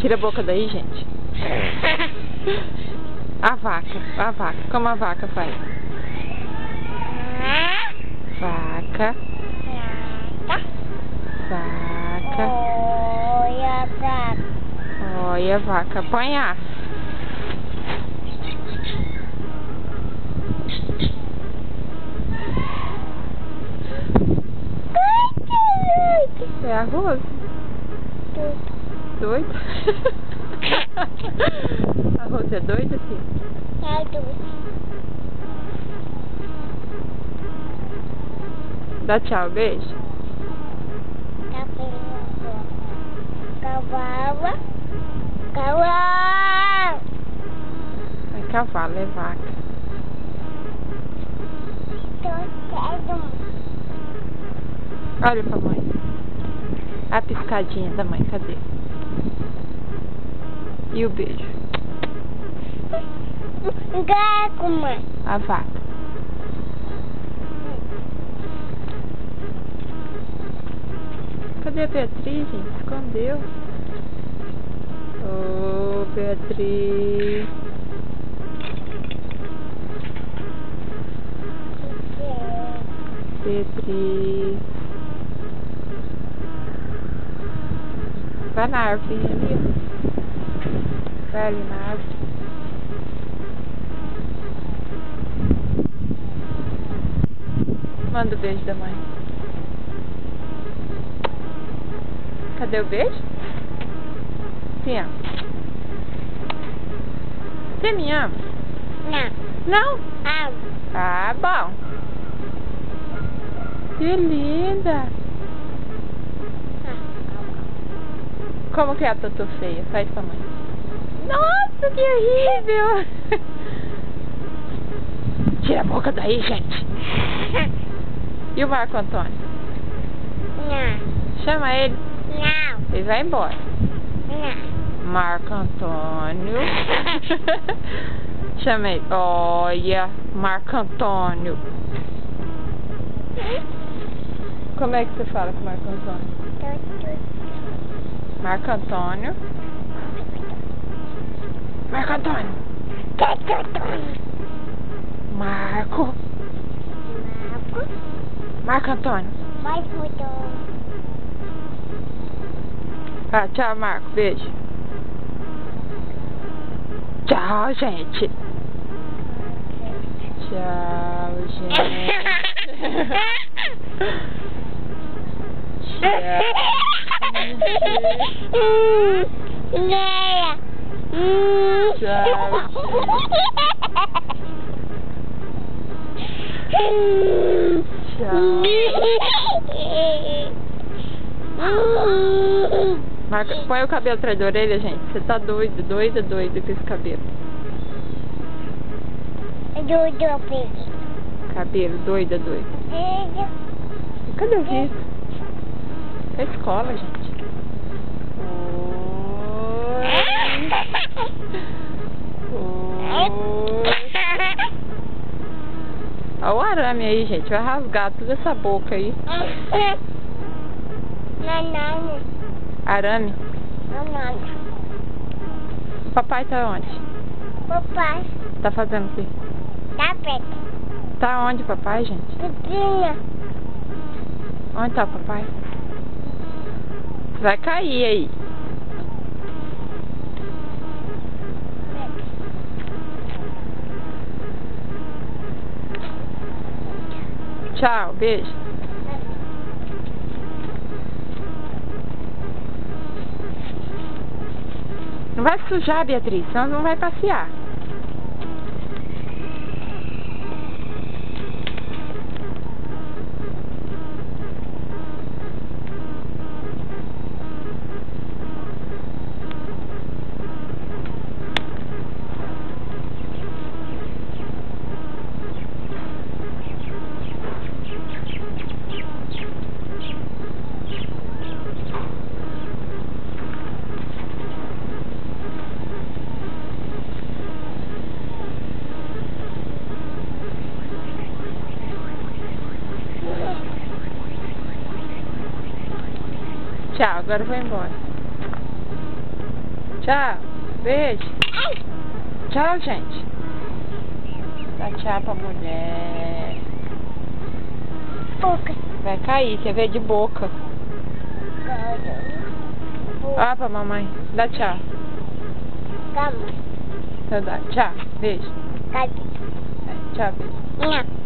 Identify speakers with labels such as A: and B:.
A: Tira a boca daí, gente. A vaca. Como a vaca faz? Vaca. Vaca.
B: Olha, vaca.
A: Olha a vaca. Apanhar. É arroz? Doido? Arroz é doido, filho?
B: É doido.
A: Dá tchau, beijo.
B: Cavalo. Cavalo.
A: É cavalo, é vaca. Olha pra mãe. A piscadinha da mãe, cadê? E o beijo?
B: Gato, mãe.
A: A vaca. Cadê a Beatriz, gente? Escondeu. Ô, Beatriz. Beatriz. Vai na árvore ali. Vai ali na árvore. Manda o beijo da mãe. Cadê o beijo? Sim, ó. Você me ama?
B: Não.
A: Não?
B: Amo.
A: Ah, bom. Que linda. Como que é a tatu feia? Faz pra mãe. Nossa, que horrível. Tira a boca daí, gente. E o Marco Antônio?
B: Não.
A: Chama ele.
B: Não.
A: Ele vai embora.
B: Não.
A: Marco Antônio. Chama ele. Olha, Marco Antônio. Como é que você fala com o Marco Antônio? Marco Antônio. Marco Antônio. Marco. Marco Antônio.
B: Mais muito.
A: Ah, tchau, Marco. Beijo. Tchau, gente. Tchau, gente. Marca, põe o cabelo atrás da orelha, gente. Você tá doido com esse cabelo. Cabelo, doida. Cadê o Vitor? É a escola, gente. Olha o arame aí, gente. Vai rasgar toda essa boca aí.
B: Não.
A: Arame.
B: Não.
A: Papai tá onde?
B: Papai.
A: Tá fazendo o quê?
B: Tá perto.
A: Tá onde, papai, gente?
B: Pequena.
A: Onde tá o papai? Vai cair aí. Tchau, beijo. Não vai sujar, Beatriz, senão não vai passear. Tchau, agora eu vou embora. Tchau. Beijo.
B: Ai.
A: Tchau, gente. Dá tchau pra mulher.
B: Boca.
A: Vai cair, você vê de boca. Ó pra mamãe. Dá tchau.
B: Calma.
A: Então dá. Tchau. Beijo.
B: Calma.
A: Tchau, beijo.
B: Não.